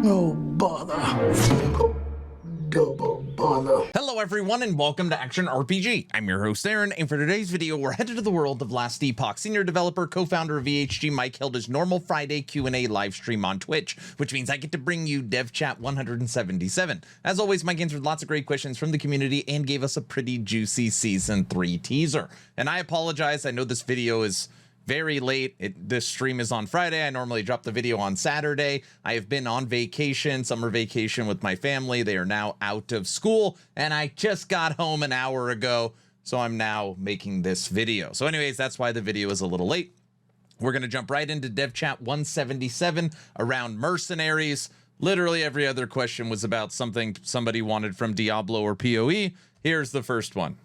No bother. Double bother. Hello everyone and welcome to Action RPG. I'm your host Aaron, and for today's video we're headed to the world of Last Epoch. Senior developer, co-founder of VHG Mike held his normal Friday Q&A live stream on Twitch, which means I get to bring you Dev Chat 177. As always, Mike answered lots of great questions from the community and gave us a pretty juicy Season 3 teaser. And I apologize, I know this video is very late. This stream is on Friday. I normally drop the video on Saturday. I have been on vacation, summer vacation with my family. They are now out of school, and I just got home an hour ago, so I'm now making this video. So anyways, that's why the video is a little late. We're going to jump right into Dev Chat 177 around Mercenaries. Literally every other question was about something somebody wanted from Diablo or PoE. Here's the first one.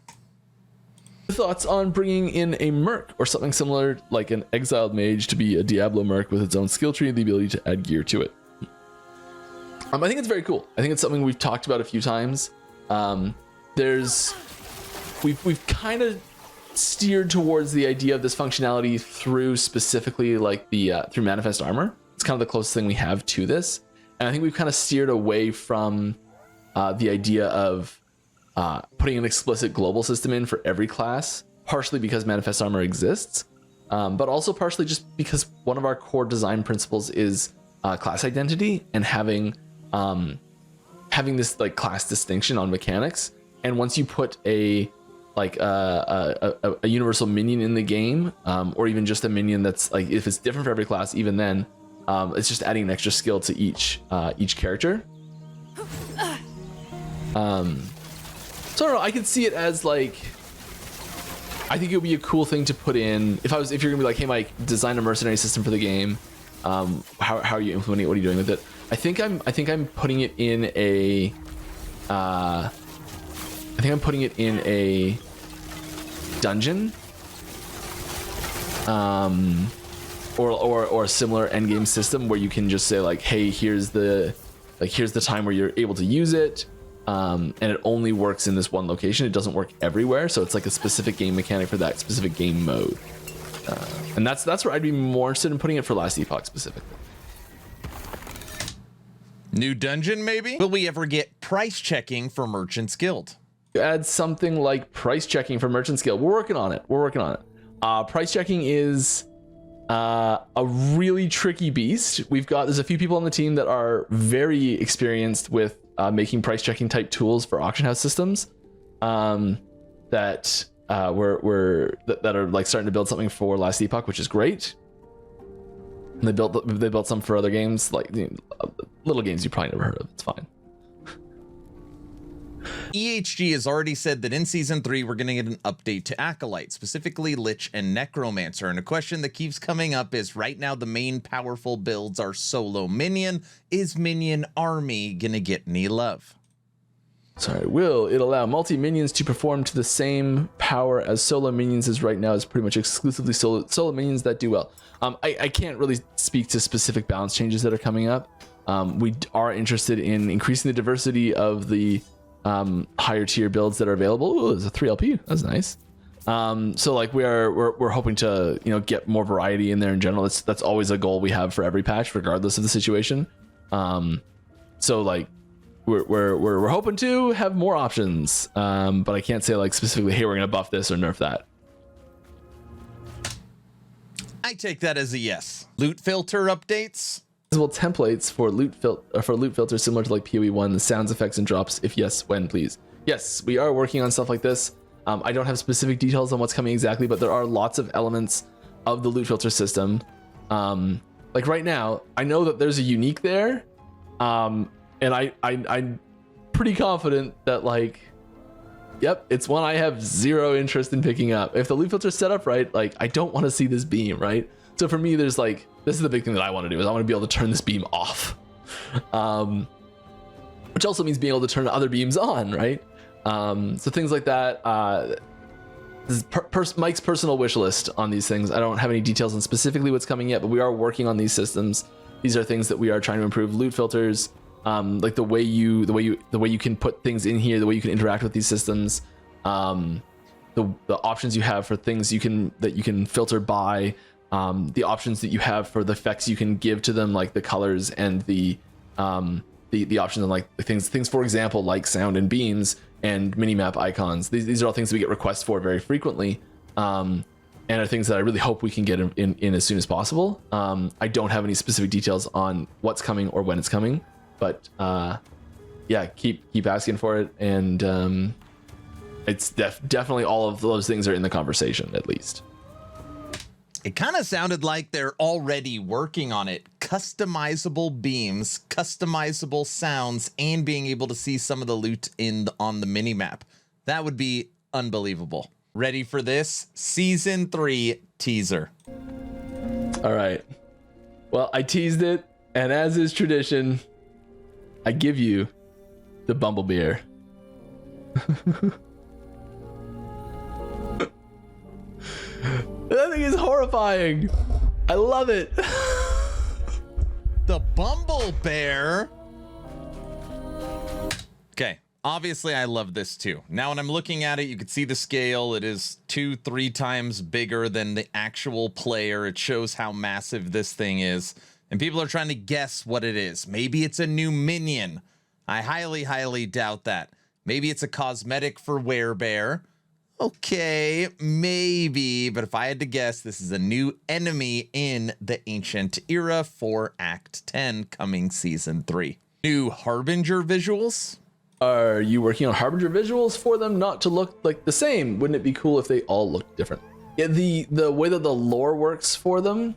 Thoughts on bringing in a merc or something similar like an exiled mage to be a Diablo merc with its own skill tree and the ability to add gear to it? I think it's very cool. I think it's something we've talked about a few times. We've kind of steered towards the idea of this functionality through specifically like the through manifest armor. It's kind of the closest thing we have to this, and I think we've kind of steered away from the idea of putting an explicit global system in for every class, partially because manifest armor exists, but also partially just because one of our core design principles is class identity and having this like class distinction on mechanics. And once you put a universal minion in the game, or even just a minion that's like, if it's different for every class, even then it's just adding an extra skill to each character. So I don't know, I could see it as like, I think it would be a cool thing to put in if you're gonna be like, hey Mike, design a mercenary system for the game. How are you implementing it? What are you doing with it? I think I'm putting it in a dungeon, or a similar endgame system where you can just say like, hey, here's the time where you're able to use it. And it only works in this one location. It doesn't work everywhere, so it's like a specific game mechanic for that specific game mode. And that's where I'd be more interested in putting it for Last Epoch specifically. New dungeon, maybe? Will we ever get price checking for Merchants Guild? Add something like price checking for Merchants Guild. We're working on it. Price checking is a really tricky beast. There's a few people on the team that are very experienced with making price checking type tools for auction house systems that are like starting to build something for Last Epoch, which is great. And they built some for other games, like little games you probably never heard of. It's fine. EHG has already said that in Season 3 we're going to get an update to Acolyte, specifically Lich and Necromancer. And a question that keeps coming up is, right now the main powerful builds are solo minion. Is minion army going to get any love? Sorry, will it allow multi-minions to perform to the same power as solo minions? As right now is pretty much exclusively solo minions that do well. I can't really speak to specific balance changes that are coming up. We are interested in increasing the diversity of the higher tier builds that are available. Ooh, there's a 3LP. That's nice. So like we're hoping to get more variety in there in general. That's always a goal we have for every patch, regardless of the situation. So like we're hoping to have more options, but I can't say like specifically, hey, we're gonna buff this or nerf that. I take that as a yes. Loot filter updates. Templates for loot filters similar to like PoE1, the sounds, effects, and drops. If yes, when, please? Yes, we are working on stuff like this. I don't have specific details on what's coming exactly, but there are lots of elements of the loot filter system. Like right now, I know that there's a unique there, and I'm pretty confident that like, yep, it's one I have zero interest in picking up. If the loot filter's set up right, like I don't want to see this beam, right? So for me, there's like, this is the big thing that I want to do, is I want to be able to turn this beam off. Which also means being able to turn other beams on, right? So things like that. This is Mike's personal wish list on these things. I don't have any details on specifically what's coming yet, but we are working on these systems. These are things that we are trying to improve. Loot filters, like the way you can put things in here, the way you can interact with these systems, the options you have for things you can filter by. The options that you have for the effects you can give to them, like the colors and the the options on like things for example like sound and beams and minimap icons. These are all things that we get requests for very frequently, and are things that I really hope we can get in as soon as possible. I don't have any specific details on what's coming or when it's coming, but yeah, keep asking for it, and it's definitely all of those things are in the conversation at least. It kind of sounded like they're already working on it. Customizable beams, customizable sounds, and being able to see some of the loot on the minimap. That would be unbelievable. Ready for this? Season 3 teaser. All right. Well, I teased it, and as is tradition, I give you the Bumblebeer. That thing is horrifying. I love it. The Bumble Bear. Okay, obviously I love this too. Now when I'm looking at it, you can see the scale. It is 2-3 times bigger than the actual player. It shows how massive this thing is. And people are trying to guess what it is. Maybe it's a new minion. I highly doubt that. Maybe it's a cosmetic for Werebear. Okay, maybe, but if I had to guess, this is a new enemy in the Ancient Era for Act 10 coming Season 3. New Harbinger visuals? Are you working on Harbinger visuals for them not to look like the same? Wouldn't it be cool if they all looked different? Yeah, the way that the lore works for them,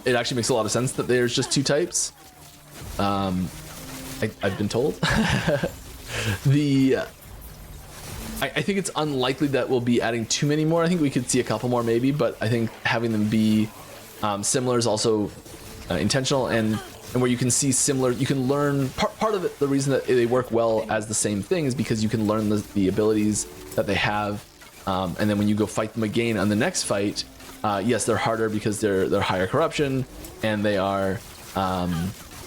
it actually makes a lot of sense that there's just 2 types. I've been told. I think it's unlikely that we'll be adding too many more. I think we could see a couple more maybe, but I think having them be similar is also intentional, and where you can see similar, you can learn part of it. The reason that they work well as the same thing is because you can learn the abilities that they have, and then when you go fight them again on the next fight, yes, they're harder because they're higher corruption, and they are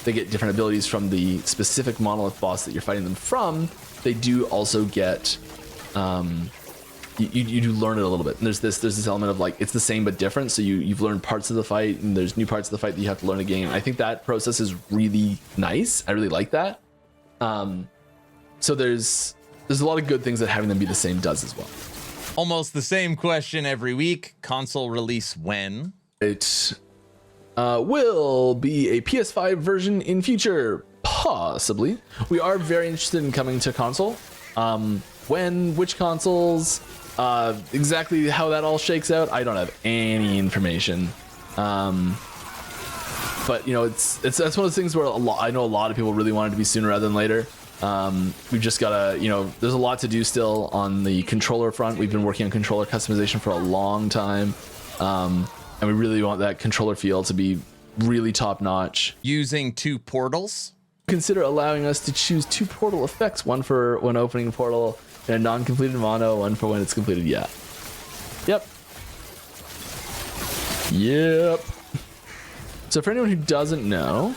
they get different abilities from the specific monolith boss that you're fighting them from. They do also get you do learn it a little bit, and there's this element of like it's the same but different, so you've learned parts of the fight and there's new parts of the fight that you have to learn again. I think that process is really nice. I really like that. So there's a lot of good things that having them be the same does as well. Almost the same question every week. Console release when? It will be a PS5 version in future, possibly. We are very interested in coming to console. When, which consoles, exactly how that all shakes out, I don't have any information. But you know, that's one of those things where I know a lot of people really want it to be sooner rather than later. We've just gotta, you know, there's a lot to do still on the controller front. We've been working on controller customization for a long time, and we really want that controller feel to be really top notch. Using 2 portals. Consider allowing us to choose 2 portal effects, one for when opening a portal and a non-completed mono, one for when it's completed. Yeah. Yep. So for anyone who doesn't know,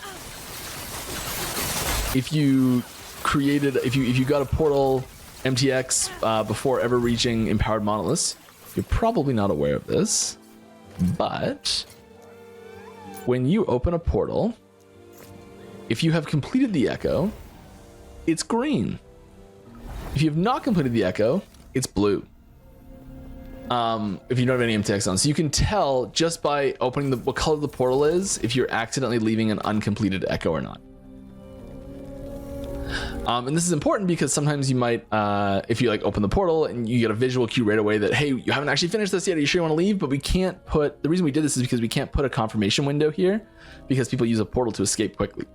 if you got a portal MTX before ever reaching empowered monoliths, you're probably not aware of this, but when you open a portal, if you have completed the echo, it's green. If you have not completed the echo, it's blue. If you don't have any MTX on, so you can tell just by opening what color the portal is if you're accidentally leaving an uncompleted echo or not. And this is important because sometimes you might, if you like open the portal and you get a visual cue right away that, hey, you haven't actually finished this yet, are you sure you want to leave? But we can't put, the reason we did this is because we can't put a confirmation window here because people use a portal to escape quickly.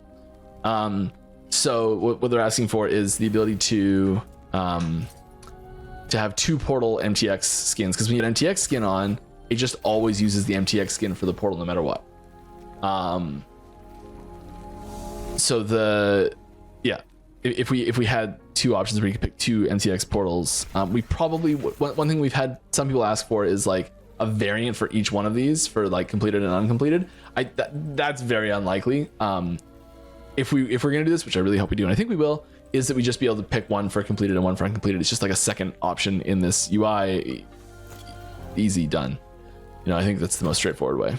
So what they're asking for is the ability to have 2 portal MTX skins, because when you get MTX skin on, it just always uses the MTX skin for the portal no matter what. So if we had 2 options where you could pick 2 MTX portals, we probably one thing we've had some people ask for is like a variant for each one of these for like completed and uncompleted. That's very unlikely. If we're gonna do this, which I really hope we do, and I think we will, is that we just be able to pick one for completed and one for uncompleted. It's just like a second option in this UI. Easy, done. You know, I think that's the most straightforward way.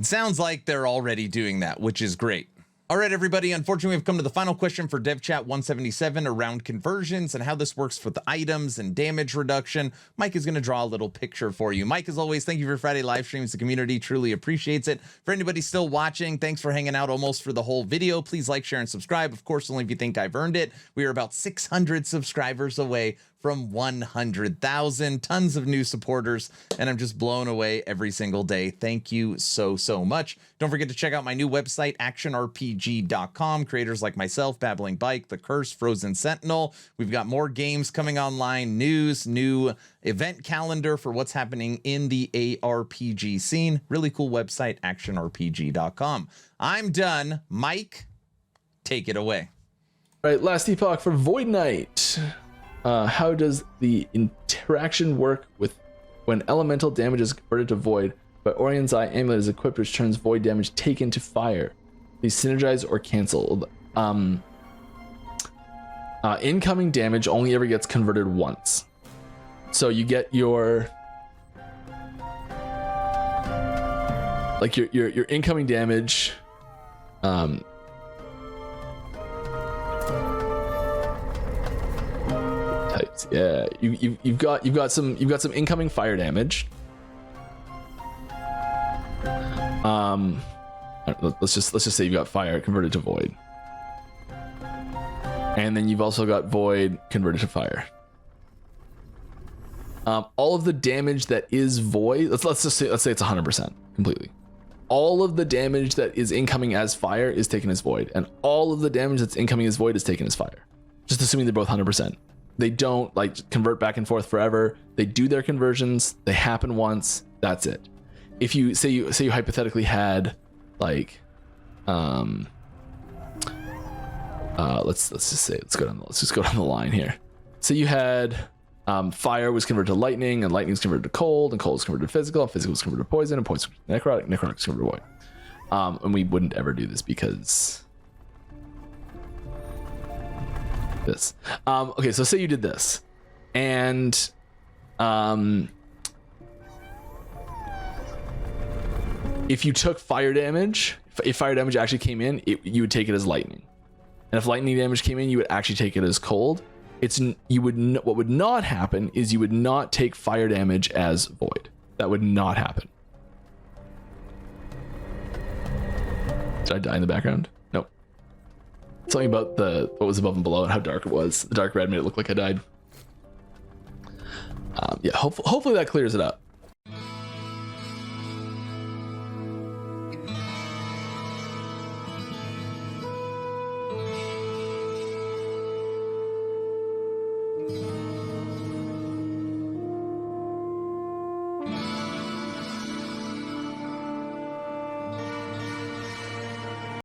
It sounds like they're already doing that, which is great. All right, everybody, unfortunately, we've come to the final question for Dev Chat 177 around conversions and how this works for the items and damage reduction. Mike is going to draw a little picture for you. Mike, as always, thank you for Friday live streams. The community truly appreciates it. For anybody still watching, thanks for hanging out almost for the whole video. Please like, share, and subscribe. Of course, only if you think I've earned it. We are about 600 subscribers away from 100,000, tons of new supporters, and I'm just blown away every single day. Thank you so much. Don't forget to check out my new website, actionrpg.com. Creators like myself, Babbling Bike, The Curse, Frozen Sentinel. We've got more games coming online, news, new event calendar for what's happening in the ARPG scene. Really cool website, actionrpg.com. I'm done. Mike, take it away. All right, last epoch for Void Knight. How does the interaction work with when elemental damage is converted to void, but Orion's Eye Amulet is equipped, which turns void damage taken to fire? These synergize or cancel. Incoming damage only ever gets converted once. So you get your your incoming damage. Types. Yeah, you've got some incoming fire damage. Let's just say you've got fire converted to void, and then you've also got void converted to fire. All of the damage that is void, let's say it's 100% completely. All of the damage that is incoming as fire is taken as void, and all of the damage that's incoming as void is taken as fire. Just assuming they're both 100%. They don't like convert back and forth forever. They do their conversions. They happen once. That's it. If you say you hypothetically had like, let's just go down the line here. So you had fire was converted to lightning, and lightning was converted to cold, and cold was converted to physical, and physical was converted to poison, and poison was necrotic, necrotic was converted to void. And we wouldn't ever do this because this. Okay, so say you did this, and if you took fire damage, if fire damage actually came in, you would take it as lightning, and if lightning damage came in, you would actually take it as cold. What would not happen is you would not take fire damage as void. That would not happen. Did I die in the background? Nope. Something about what was above and below and how dark it was. The dark red made it look like I died. Yeah, hopefully that clears it up.